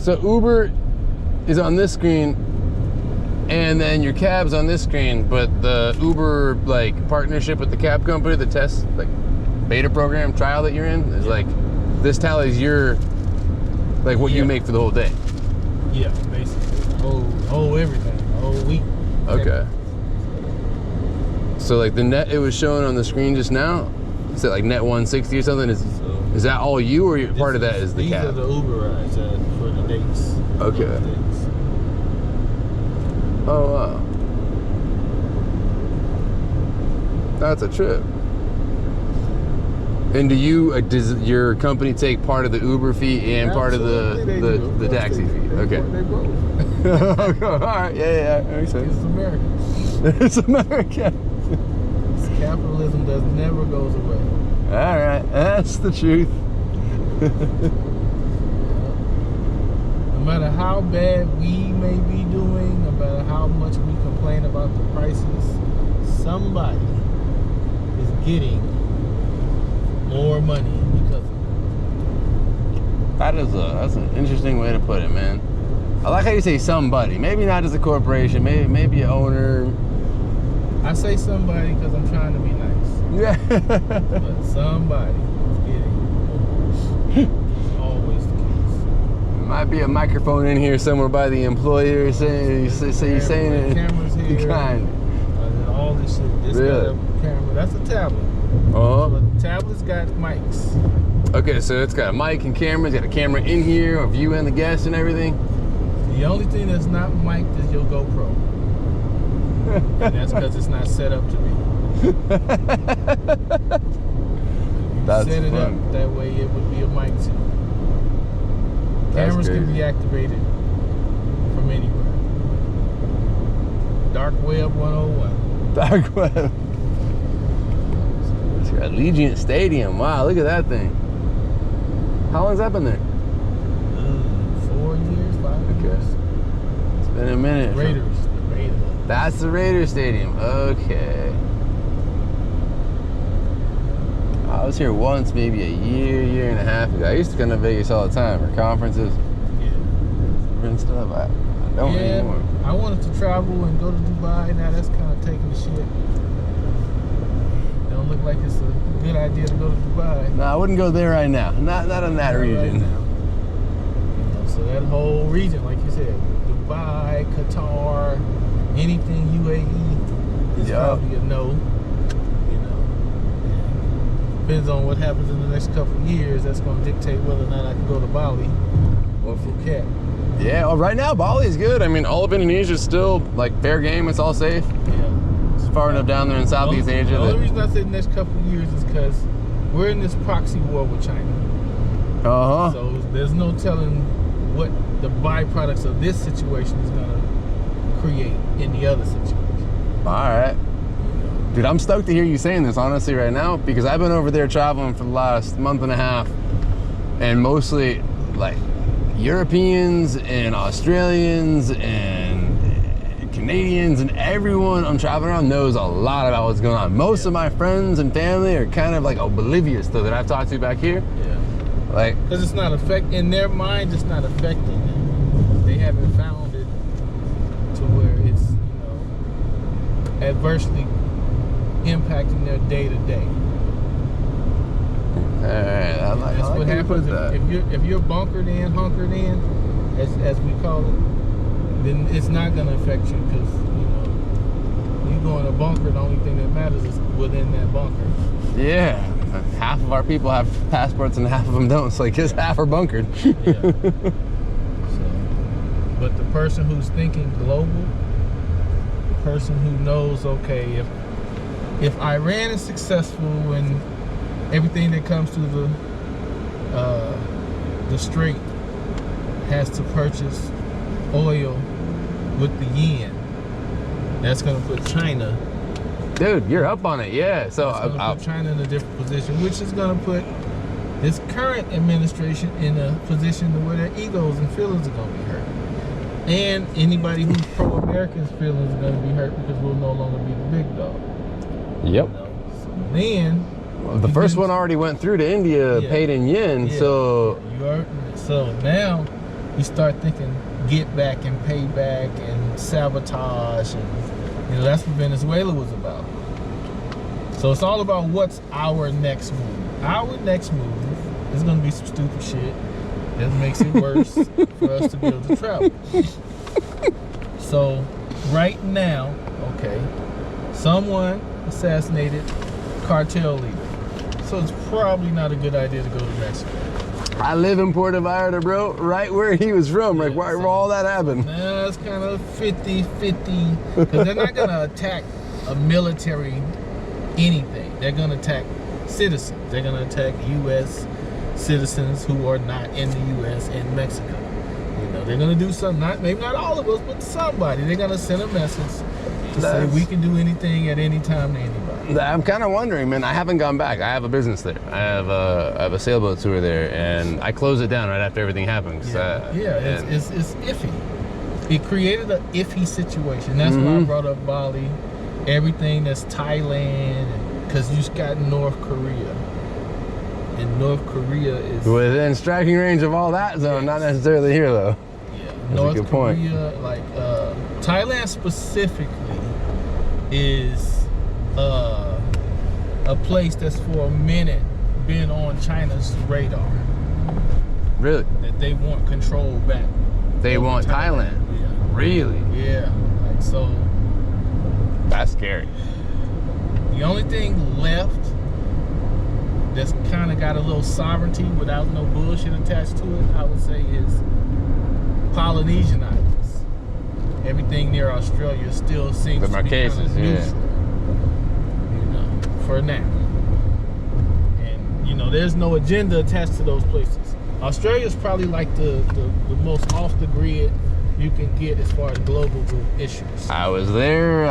So Uber is on this screen, and then your cab's on this screen, but the Uber like partnership with the cab company, the test like beta program trial that you're in is like this tallies your like what you make for the whole day. Yeah, basically. Whole everything, whole week. Okay. So like the net it was showing on the screen just now, is it like net 160 or something? Is that all you, or part of that is the cab? These are the Uber rides for the dates. Okay. Oh wow. That's a trip. And do you does your company take part of the Uber fee and part of the taxi fee? Okay. They both. All right. Yeah. Makes sense. It's America. It's America. Capitalism never goes away. All right, that's the truth. No matter how bad we may be doing, no matter how much we complain about the prices, somebody is getting more money because of it. That's an interesting way to put it, man. I like how you say somebody. Maybe not just a corporation. Maybe an owner. I say somebody because I'm trying to be nice. Yeah. But somebody is getting more. It's always the case. Might be a microphone in here somewhere by the employer saying you're saying it. Cameras here. Kind. All this shit. This Really? got a camera. That's a tablet. Uh-huh. The tablet's got mics. Okay, so it's got a mic and camera. It's got a camera in here of you and the guest and everything. The only thing that's not mic'd is your GoPro. And that's because it's not set up to be. That's set it fun. up that way, it would be a mic too. Cameras can be activated from anywhere. Dark Web 101. Dark Web. It's got Allegiant Stadium. Wow, look at that thing. How long's that been there? 4 years, 5 years. It's been a minute. Raiders. That's the Raiders Stadium. Okay. I was here once, maybe a year and a half ago. I used to come to Vegas all the time for conferences. Yeah. And stuff. I don't anymore. I wanted to travel and go to Dubai. Now that's kind of taking the shit. Don't look like it's a good idea to go to Dubai. No, I wouldn't go there right now. Not in that region. Right now. You know, so that whole region, like you said, Dubai, Qatar, anything UAE is probably a no. You know, depends on what happens in the next couple of years. That's going to dictate whether or not I can go to Bali or Phuket. Yeah, well, right now Bali is good. I mean, all of Indonesia is still like fair game. It's all safe. Yeah, it's far enough down there in Southeast Asia. The only reason I say the next couple of years is because we're in this proxy war with China. So there's no telling what the byproducts of this situation is going to create in the other situation. All right. Dude, I'm stoked to hear you saying this, honestly, right now, because I've been over there traveling for the last month and a half, and mostly, like, Europeans and Australians and Canadians and everyone I'm traveling around knows a lot about what's going on. Most of my friends and family are kind of, like, oblivious, though, that I've talked to back here. Yeah. Like, because it's not in their mind, it's not affecting them. They haven't found it to where it's, you know, adversely impacting their day-to-day. Alright, that's what happens if you're bunkered in, hunkered in, as we call it, then it's not going to affect you because, you know, you go in a bunker, the only thing that matters is within that bunker. Yeah, half of our people have passports and half of them don't, so I guess half are bunkered. Yeah. But the person who's thinking global, the person who knows, okay, if Iran is successful and everything that comes through the strait has to purchase oil with the yen, that's going to put China. Dude, you're up on it, yeah. So I'll put China in a different position, which is going to put this current administration in a position where their egos and feelings are going to be hurt. And anybody who's pro-American's feelings are going to be hurt because we'll no longer be the big dog. Yep. You know? So then, the first one already went through to India, paid in yen. Yeah. So So now you start thinking get back and payback and sabotage, and that's what Venezuela was about. So it's all about what's our next move. Our next move is going to be some stupid shit that makes it worse for us to be able to travel. So right now, okay, someone assassinated cartel leader. So it's probably not a good idea to go to Mexico. I live in Puerto Vallarta, bro, right where he was from. Like, where all that happened? Nah, it's kind of 50-50. Because they're not going to attack a military anything. They're going to attack citizens. They're going to attack U.S. citizens who are not in the U.S. and Mexico. They're going to do something, maybe not all of us, but somebody. They're going to send a message to say we can do anything at any time to anybody. I'm kind of wondering, man. I haven't gone back. I have a business there. I have a sailboat tour there, and I closed it down right after everything happened. It's iffy. It created an iffy situation. That's why I brought up Bali, everything that's Thailand, because you got North Korea. And North Korea is within striking range of all that zone, not necessarily here though. Yeah, that's North a good Korea, point. like Thailand specifically, is a place that's for a minute been on China's radar. Really? That they want control back. They want Thailand. Yeah. Really? Yeah. Like so. That's scary. The only thing left that's kind of got a little sovereignty without no bullshit attached to it, I would say, is Polynesian islands. Everything near Australia still seems to be kind of neutral, for now. And there's no agenda attached to those places. Australia's probably like the most off the grid you can get as far as global issues. I was there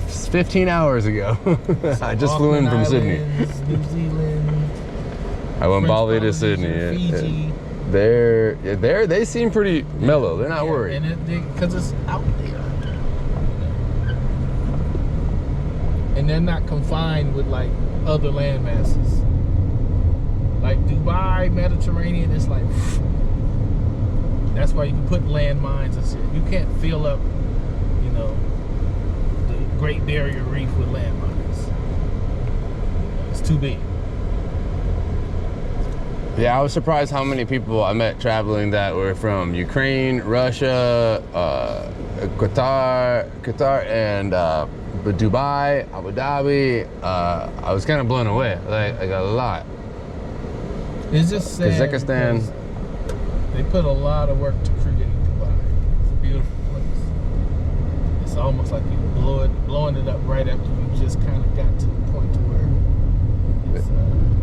15 hours ago. I just flew in from Sydney. New Zealand. I went Bali to Sydney. Fiji. They seem pretty mellow. They're not worried. And because it's out there. And they're not confined with like other land masses. Like Dubai, Mediterranean, it's like that's why you can put landmines and shit. You can't fill up, the Great Barrier Reef with landmines. It's too big. Yeah, I was surprised how many people I met traveling that were from Ukraine, Russia, Qatar, and Dubai, Abu Dhabi. I was kind of blown away. Like a lot. It's just sad. Kazakhstan. They put a lot of work to create Dubai. It's a beautiful place. It's almost like you blowing it up right after you just kind of got to the point to where it's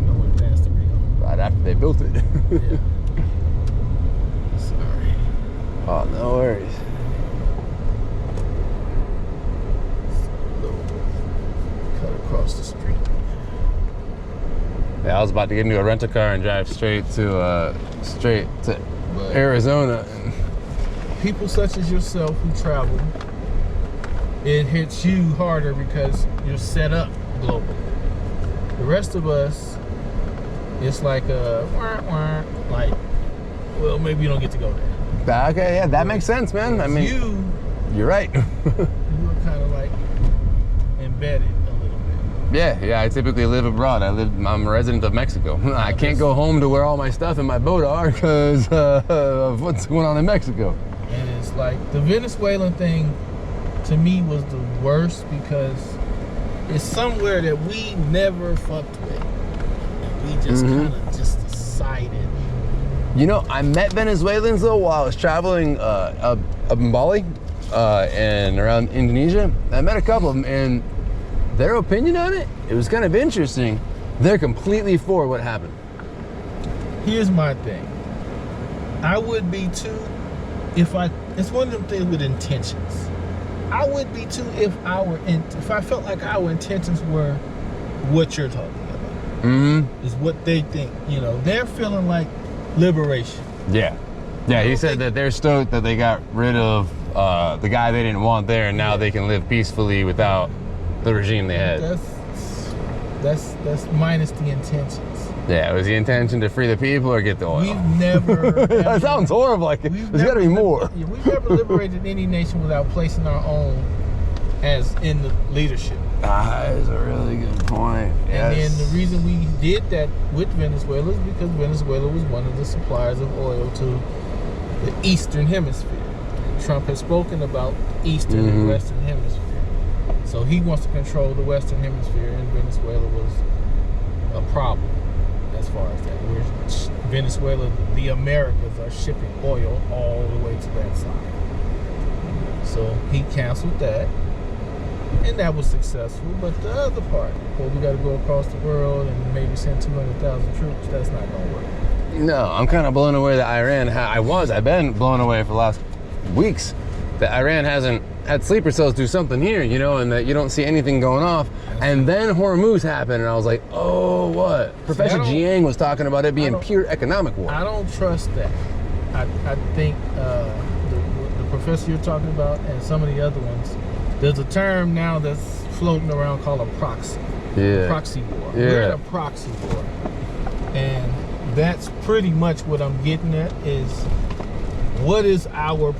nowhere past the Rio. Right after they built it. Yeah. Sorry. Oh, no worries. Cut across the street. Yeah, I was about to get into a rent-a-car and drive straight to Arizona. People such as yourself who travel, it hits you harder because you're set up globally. The rest of us, it's like well, maybe you don't get to go there. Okay, yeah, that makes sense, man. I mean, you're right. You were kind of like embedded. Yeah, I typically live abroad. I'm a resident of Mexico. I can't go home to where all my stuff in my boat are because of what's going on in Mexico. And it's like the Venezuelan thing to me was the worst because it's somewhere that we never fucked with. We just kind of just decided. I met Venezuelans though while I was traveling up in Bali and around Indonesia. I met a couple of them, and their opinion on it was kind of interesting. They're completely for what happened. Here's my thing. I would be too it's one of them things with intentions. I would be too if I felt like our intentions were what you're talking about. Is what they think. They're feeling like liberation. Yeah. Yeah, he said that they're stoked that they got rid of the guy they didn't want there, and now they can live peacefully without the regime they had. That's minus the intentions. Yeah, was the intention to free the people or get the oil? We've never... That sounds horrible. Like, there's got to be more. We've never liberated any nation without placing our own as in the leadership. That is a really good point. And then the reason we did that with Venezuela is because Venezuela was one of the suppliers of oil to the Eastern Hemisphere. Trump has spoken about Eastern and Western Hemisphere. So he wants to control the Western Hemisphere, and Venezuela was a problem as far as that. Venezuela, the Americas are shipping oil all the way to that side. So he canceled that. And that was successful, but the other part, well, we got to go across the world and maybe send 200,000 troops. That's not going to work. No, I'm kind of blown away that Iran. I've been blown away for the last weeks that Iran hasn't had sleeper cells do something here, you know, and that you don't see anything going off. And then Hormuz happened, and I was like, oh, what? Professor Jiang was talking about it being pure economic war. I don't trust that. I think the professor you're talking about and some of the other ones. There's a term now that's floating around called a proxy. Yeah. Proxy war. Yeah. We're in a proxy war. And that's pretty much what I'm getting at is who is our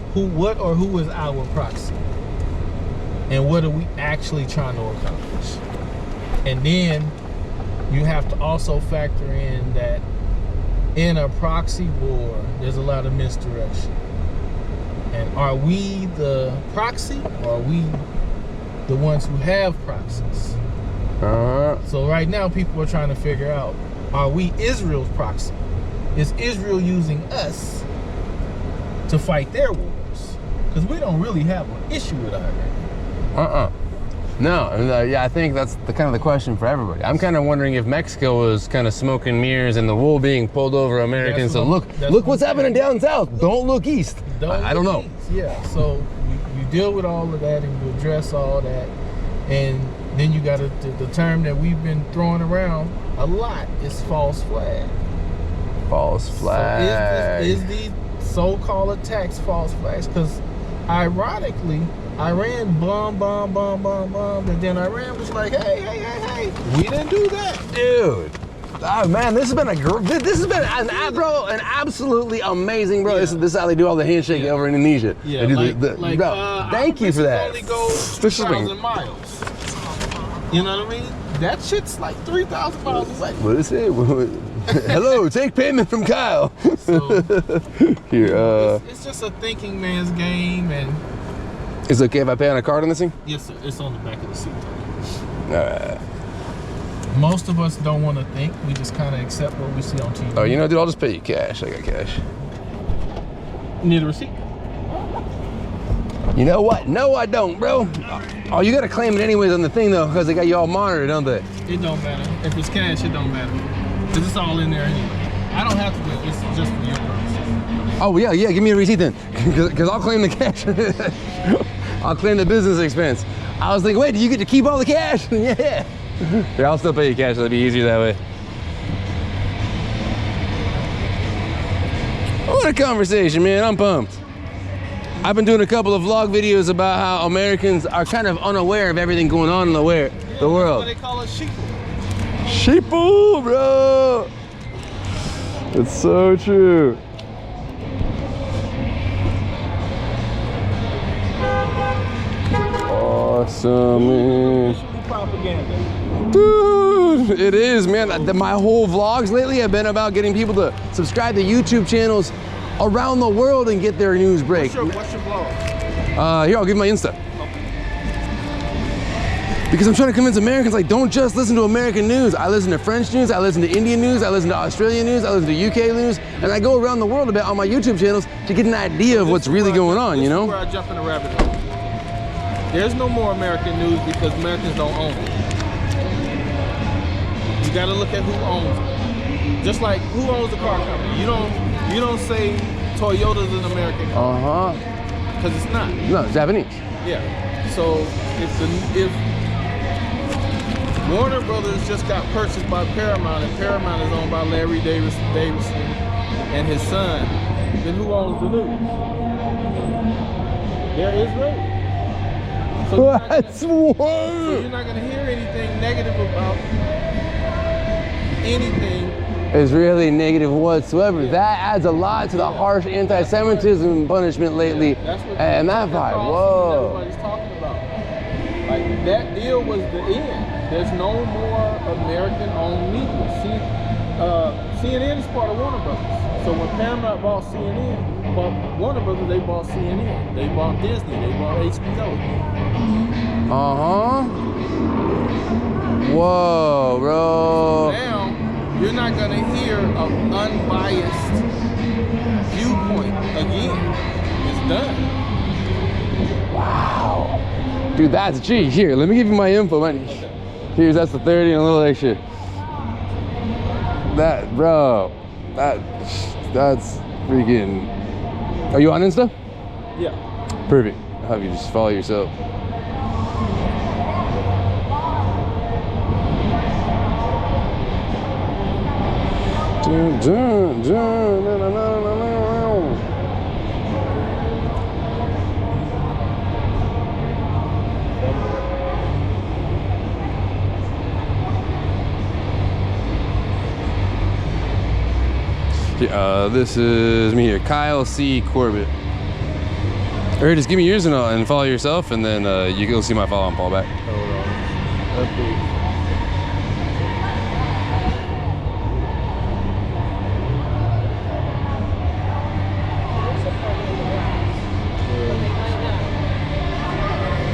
proxy? And what are we actually trying to accomplish? And then you have to also factor in that in a proxy war, there's a lot of misdirection. And are we the proxy, or are we the ones who have proxies? So right now people are trying to figure out, are we Israel's proxy? Is Israel using us to fight their wars? Because we don't really have an issue with Iran. No, yeah, I think that's kind of the question for everybody. I'm kind of wondering if Mexico was kind of smoke and mirrors and the wool being pulled over Americans. So look what's happening down south. Don't look east. I don't know. Yeah, so you deal with all of that and you address all that, and then you got the term that we've been throwing around a lot is false flag. False flag. So is the so-called attacks false flags? Because ironically, Iran bombed, and then Iran was like, hey, we didn't do that. Dude. Oh man, this has been an absolutely amazing, bro. Yeah. This is how they do all the handshake over in Indonesia. Yeah, bro, thank you for that. Only go 2,000 miles. You know what I mean? That shit's like 3,000 miles away. What is it? Hello, take payment from Kyle. So, here, it's just a thinking man's game, and is it okay if I pay on a card on this thing? yes, sir. It's on the back of the seat. All right. Most of us don't want to think. We just kind of accept what we see on TV. Oh, you know, dude, I'll just pay you cash. I got cash. Need a receipt? You know what? No, I don't, bro. Oh, you got to claim it anyways on the thing, though, because they got you all monitored, don't they? It don't matter. If it's cash, it don't matter. Because it's all in there anyway. I don't have to do it. It's just for your purposes. Oh, yeah, give me a receipt then. Because I'll claim the cash. I'll claim the business expense. I was thinking, wait, do you get to keep all the cash? Yeah. Here, I'll still pay you cash. That'll be easier that way. What a conversation, man. I'm pumped. I've been doing a couple of vlog videos about how Americans are kind of unaware of everything going on in the world. That's why they call it sheeple. Sheeple, bro. It's so true. Awesome, man. Propaganda. Dude, it is, man. My whole vlogs lately have been about getting people to subscribe to YouTube channels around the world and get their news break. What's your blog? Here, I'll give my Insta. Okay. Because I'm trying to convince Americans, like, don't just listen to American news. I listen to French news, I listen to Indian news, I listen to Australian news, I listen to UK news, and I go around the world a bit on my YouTube channels to get an idea of what's really going on, you know? This is where I jump in the rabbit hole. There's no more American news because Americans don't own it. You gotta look at who owns it. Just like who owns the car company. You don't say Toyota's an American car. Because it's not. No, it's Japanese. Yeah. So if Warner Brothers just got purchased by Paramount, and Paramount is owned by Larry Davidson and his son, then who owns the news? They're Israel. So you're not gonna hear anything negative about anything is really negative whatsoever. That adds a lot to the harsh anti-Semitism punishment lately. And that vibe, whoa. Everybody's talking about. Like, that deal was the end. There's no more American-owned media. See, CNN is part of Warner Brothers. So when Paramount bought CNN, bought Warner Brothers, they bought CNN. They bought Disney. They bought HBO. Whoa, bro. Now, you're not going to hear an unbiased viewpoint again. It's done. Wow. Dude, that's G. Here, let me give you my info, man. Here's, that's the 30 and a little extra. That, bro, that's freaking. Are you on Insta? Yeah. Perfect. I'll have you just follow yourself. Dun, dun, dun, na, na, na, na, na. This is me here, Kyle C. Corbett. Or just give me yours and follow yourself, and then you'll see my follow and fall back. Hold on. Update.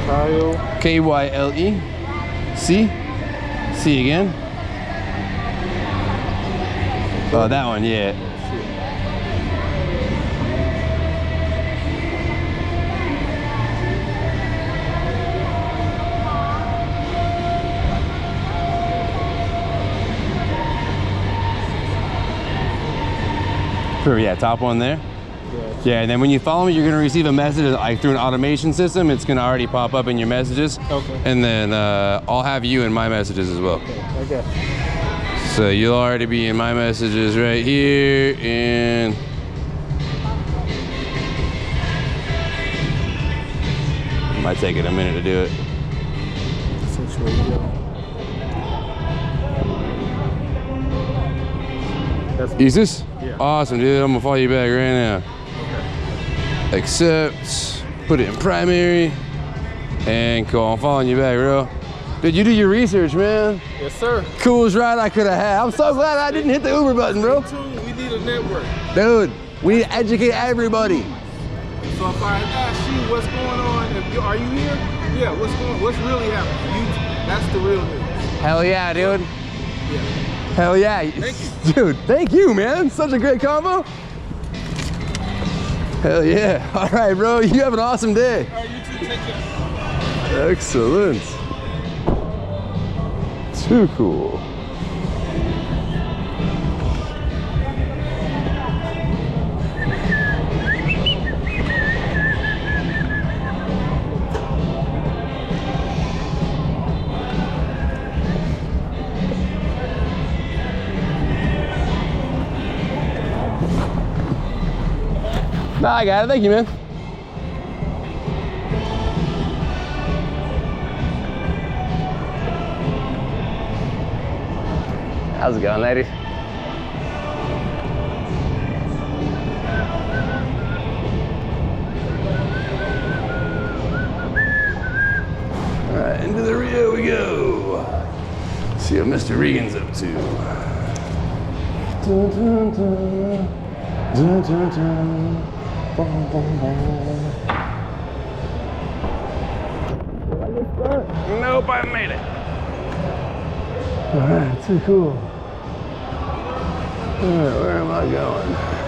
Kyle. K-Y-L-E. C. C again. Oh, that one, yeah. Yeah, top one there. Yes. Yeah, and then when you follow me, you're gonna receive a message like through an automation system. It's gonna already pop up in your messages. Okay. And then I'll have you in my messages as well. Okay, I got you. So you'll already be in my messages right here, and it might take it a minute to do it. Since where you go. Isis? Yeah. Awesome, dude. I'm gonna follow you back right now. Okay. Accept, put it in primary, and cool. I'm following you back, bro. Dude, you do your research, man. Yes, sir. Coolest ride I could have had. I'm so glad I didn't hit the Uber button, bro. We need a network. Dude, we need to educate everybody. So if I ask you what's going on, are you here? Yeah, what's really happening? That's the real news. Hell yeah, dude. Yeah. Hell yeah. Thank you. Dude, thank you, man. Such a great combo. Hell yeah. All right, bro. You have an awesome day. All right, you too. Take care. Excellent. Too cool. Nah, I got it. Thank you, man. How's it going, ladies? All right, into the Rio we go. See what Mr. Regan's up to. Dun, dun, dun. Dun, dun, dun. Boom, boom, boom. Did I get stuck? Nope, I made it. All right, too cool. All right, where am I going?